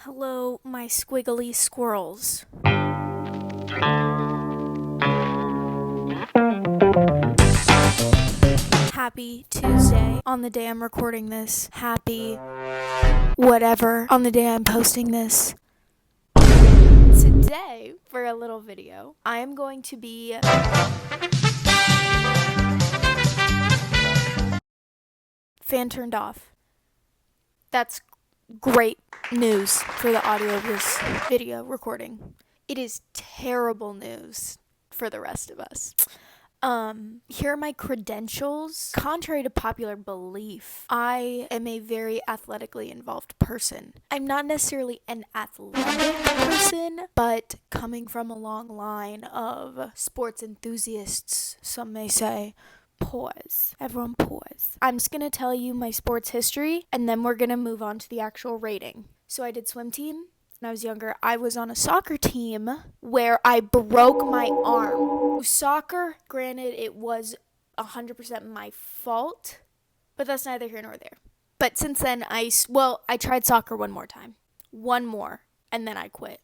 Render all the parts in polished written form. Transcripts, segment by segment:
Hello, my squiggly squirrels. Happy Tuesday on the day I'm recording this. Happy whatever on the day I'm posting this. Today, for a little video, I am going to be fan turned off. That's great news for the audio of this video recording. It is terrible news for the rest of us. Here are my credentials. Contrary to popular belief, I am a very athletically involved person. I'm not necessarily an athletic person, but coming from a long line of sports enthusiasts, some may say. Pause. Everyone pause. I'm just going to tell you my sports history, and then we're going to move on to the actual rating. So I did swim team. When I was younger, I was on a soccer team where I broke my arm. Soccer, granted, it was 100% my fault, but that's neither here nor there. But since then, I tried soccer one more time. One more, and then I quit.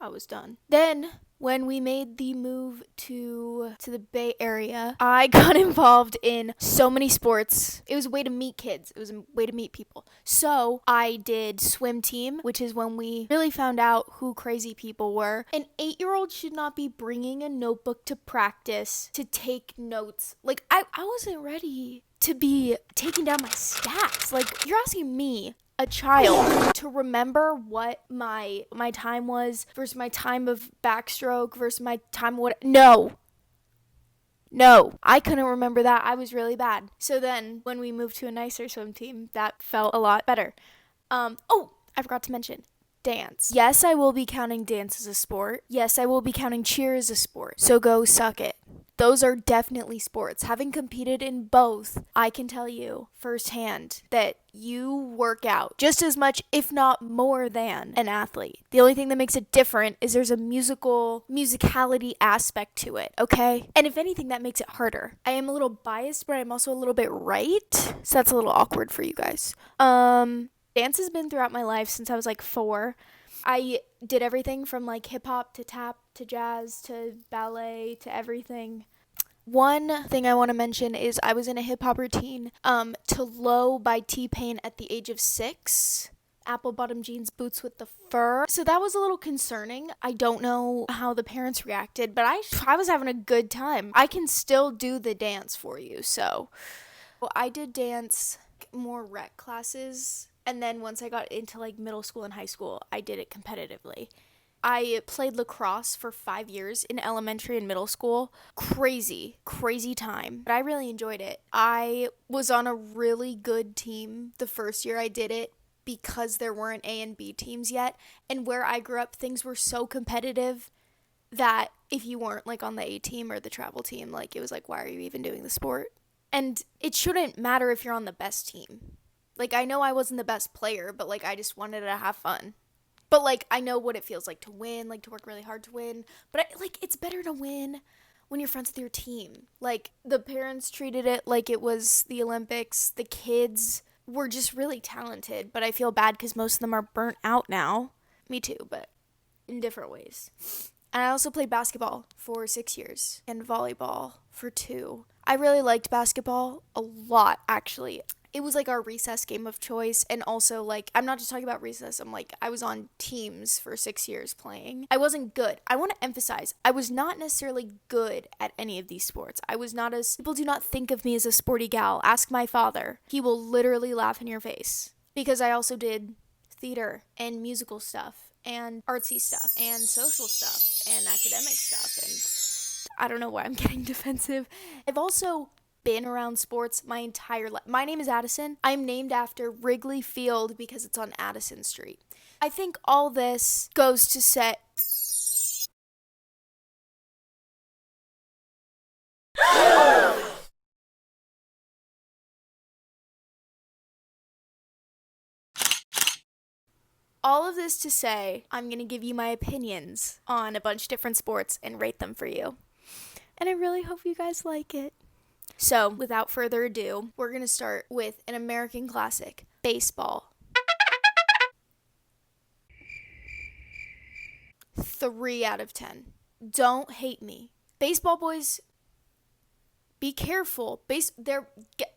I was done. Then, when we made the move to the Bay Area, I got involved in so many sports. It was a way to meet kids. It was a way to meet people. So I did swim team, which is when we really found out who crazy people were. An 8-year-old should not be bringing a notebook to practice to take notes. Like, I wasn't ready to be taking down my stats. Like, you're asking me, a child, to remember what my time was versus my time of backstroke versus my time what. No, I couldn't remember that. I was really bad. So then when we moved to a nicer swim team, that felt a lot better. I forgot to mention dance. Yes, I will be counting dance as a sport. Yes, I will be counting cheer as a sport. So go suck it. Those are definitely sports. Having competed in both, I can tell you firsthand that you work out just as much, if not more than an athlete. The only thing that makes it different is there's a musicality aspect to it, okay? And if anything, that makes it harder. I am a little biased, but I'm also a little bit right. So that's a little awkward for you guys. Dance has been throughout my life since I was like 4. I did everything from like hip hop to tap to jazz to ballet to everything. One thing I want to mention is I was in a hip hop routine to Low by T-Pain at the age of 6. Apple bottom jeans, boots with the fur. So that was a little concerning. I don't know how the parents reacted, but I was having a good time. I can still do the dance for you. So I did dance more rec classes. And then once I got into like middle school and high school, I did it competitively. I played lacrosse for 5 years in elementary and middle school. Crazy time. But I really enjoyed it. I was on a really good team the first year I did it because there weren't A and B teams yet. And where I grew up, things were so competitive that if you weren't like on the A team or the travel team, like it was like, why are you even doing the sport? And it shouldn't matter if you're on the best team. Like, I know I wasn't the best player, but, like, I just wanted to have fun. But, like, I know what it feels like to win, like, to work really hard to win. But, it's better to win when you're friends with your team. Like, the parents treated it like it was the Olympics. The kids were just really talented. But I feel bad because most of them are burnt out now. Me too, but in different ways. And I also played basketball for 6 years and volleyball for 2. I really liked basketball a lot, actually. It was like our recess game of choice, and also like I'm not just talking about recess. I was on teams for 6 years playing. I wasn't good. I want to emphasize I was not necessarily good at any of these sports. People do not think of me as a sporty gal. Ask my father. He will literally laugh in your face because I also did theater and musical stuff and artsy stuff and social stuff and academic stuff, and I don't know why I'm getting defensive. I've also been around sports my entire life. My name is Addison. I'm named after Wrigley Field because it's on Addison Street. I think all this goes to set all of this to say I'm going to give you my opinions on a bunch of different sports and rate them for you. And I really hope you guys like it. So, without further ado, we're going to start with an American classic, baseball. 3 out of 10. Don't hate me. Baseball boys, be careful.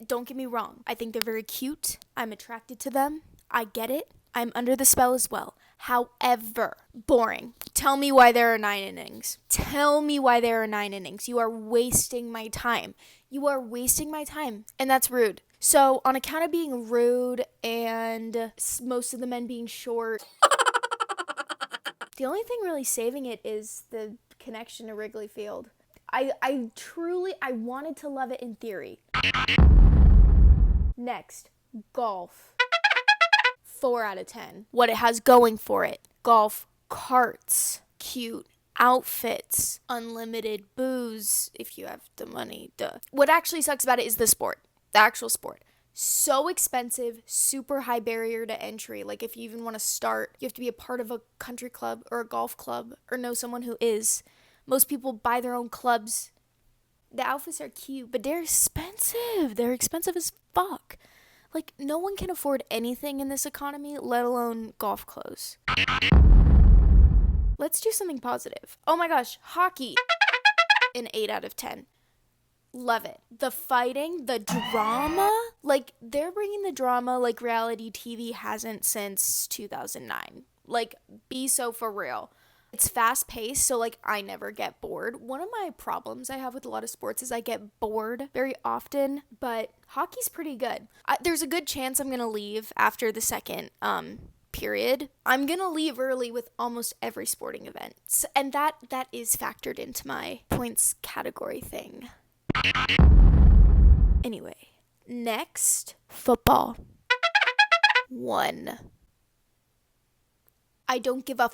Don't get me wrong. I think they're very cute. I'm attracted to them. I get it. I'm under the spell as well. However, boring. Tell me why there are 9 innings. Tell me why there are 9 innings. You are wasting my time. You are wasting my time. And that's rude. So, on account of being rude and most of the men being short, the only thing really saving it is the connection to Wrigley Field. I truly wanted to love it in theory. Next, golf. 4 out of 10. What it has going for it. Golf carts, cute outfits, unlimited booze if you have the money, duh. What actually sucks about it is the sport, the actual sport. So expensive, super high barrier to entry. Like if you even want to start, you have to be a part of a country club or a golf club or know someone who is. Most people buy their own clubs. The outfits are cute, but they're expensive. They're expensive as fuck. Like, no one can afford anything in this economy, let alone golf clothes. Let's do something positive. Oh my gosh, hockey. An 8 out of 10. Love it. The fighting, the drama. Like, they're bringing the drama like reality TV hasn't since 2009. Like, be so for real. It's fast paced, so like I never get bored. One of my problems I have with a lot of sports is I get bored very often, but hockey's pretty good. There's a good chance I'm going to leave after the second period. I'm going to leave early with almost every sporting event. And that is factored into my points category thing. Anyway, next, football. 1. I don't give a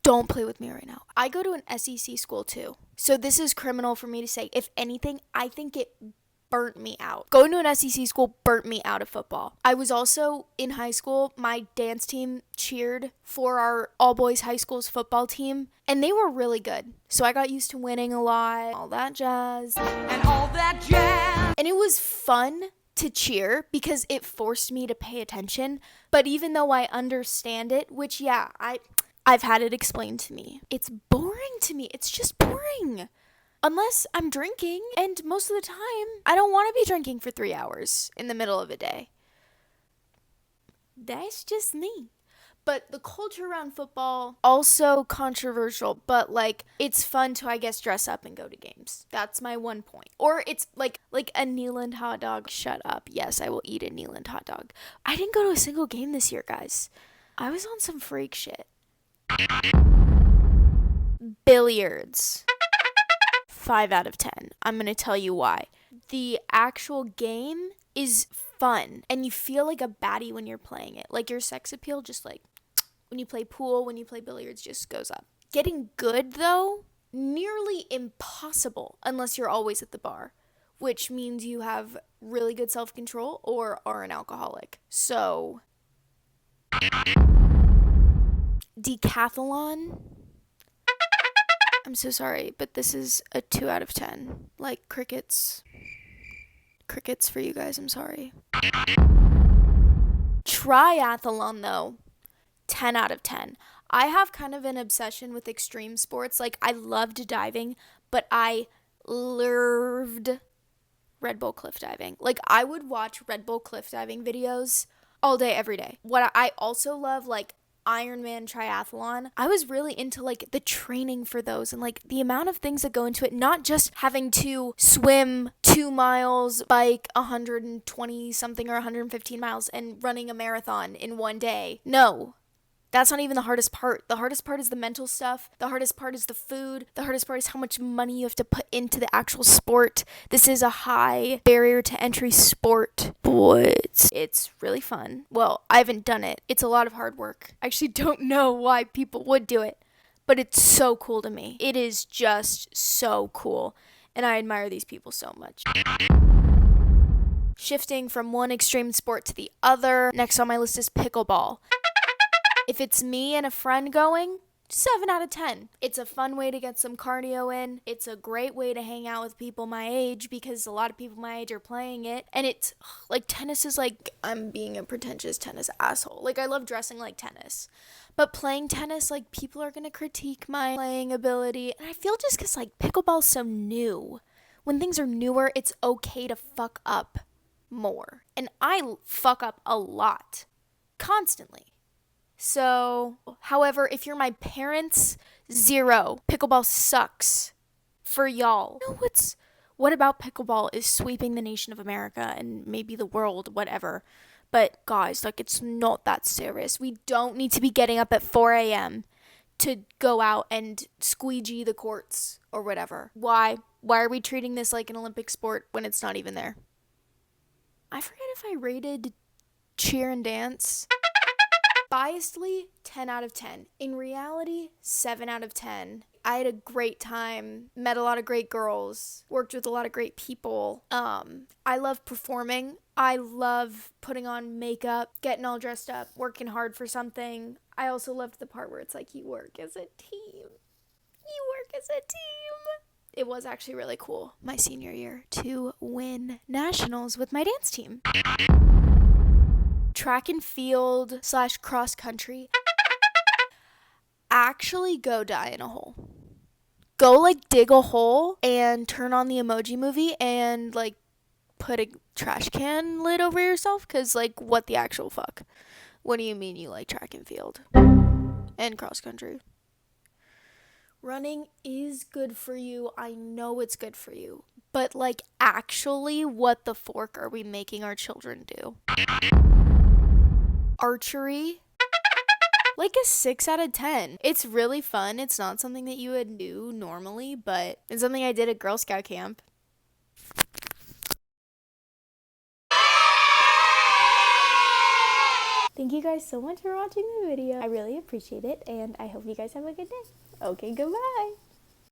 Don't play with me right now. I go to an SEC school too. So this is criminal for me to say. If anything, I think it burnt me out. Going to an SEC school burnt me out of football. I was also in high school. My dance team cheered for our all-boys high school's football team. And they were really good. So I got used to winning a lot. All that jazz. And all that jazz. And it was fun to cheer because it forced me to pay attention. But even though I understand it, which yeah, I've had it explained to me. It's boring to me. It's just boring. Unless I'm drinking, and most of the time, I don't want to be drinking for 3 hours in the middle of a day. That's just me. But the culture around football, also controversial, but like, it's fun to, I guess, dress up and go to games. That's my one point. Or it's like a Neyland hot dog. Shut up. Yes, I will eat a Neyland hot dog. I didn't go to a single game this year, guys. I was on some freak shit. Billiards. 5 out of 10. I'm going to tell you why. The actual game is fun, and you feel like a baddie when you're playing it. Like your sex appeal just like, when you play pool, when you play billiards, just goes up. Getting good, though, nearly impossible unless you're always at the bar, which means you have really good self-control or are an alcoholic. So, decathlon. I'm so sorry, but this is a 2 out of 10. Like crickets. Crickets for you guys, I'm sorry. Triathlon, though. 10 out of 10. I have kind of an obsession with extreme sports. Like, I loved diving, but I loved Red Bull cliff diving. Like, I would watch Red Bull cliff diving videos all day, every day. What I also love, like, Ironman triathlon. I was really into like the training for those and like the amount of things that go into it, not just having to swim 2 miles, bike 120 something or 115 miles and running a marathon in one day. No. That's not even the hardest part. The hardest part is the mental stuff. The hardest part is the food. The hardest part is how much money you have to put into the actual sport. This is a high barrier to entry sport, but it's really fun. Well, I haven't done it. It's a lot of hard work. I actually don't know why people would do it, but it's so cool to me. It is just so cool, and I admire these people so much. Shifting from one extreme sport to the other, next on my list is pickleball. If it's me and a friend going, 7 out of 10. It's a fun way to get some cardio in. It's a great way to hang out with people my age because a lot of people my age are playing it. And it's like tennis is like, I'm being a pretentious tennis asshole. Like I love dressing like tennis. But playing tennis, like people are going to critique my playing ability. And I feel just because like pickleball's so new. When things are newer, it's okay to fuck up more. And I fuck up a lot. Constantly. So, however, if you're my parents, 0. Pickleball sucks for y'all. You know what about pickleball is sweeping the nation of America and maybe the world, whatever. But guys, like it's not that serious. We don't need to be getting up at 4 a.m. to go out and squeegee the courts or whatever. Why? Why are we treating this like an Olympic sport when it's not even there? I forget if I rated cheer and dance. Biasedly, 10 out of 10. In reality, 7 out of 10. I had a great time, met a lot of great girls, worked with a lot of great people. I love performing. I love putting on makeup, getting all dressed up, working hard for something. I also loved the part where it's like you work as a team. You work as a team. It was actually really cool my senior year to win nationals with my dance team. Track and field / cross country, actually go die in a hole. Go like dig a hole and turn on the Emoji Movie and like put a trash can lid over yourself because like what the actual fuck? What do you mean you like track and field and cross country? Running is good for you. I know it's good for you. But like actually what the fork are we making our children do? Archery, like a 6 out of 10. It's really fun. It's not something that you would do normally, but it's something I did at Girl Scout camp. Thank you guys so much for watching the video. I really appreciate it, and I hope you guys have a good day. Okay, goodbye.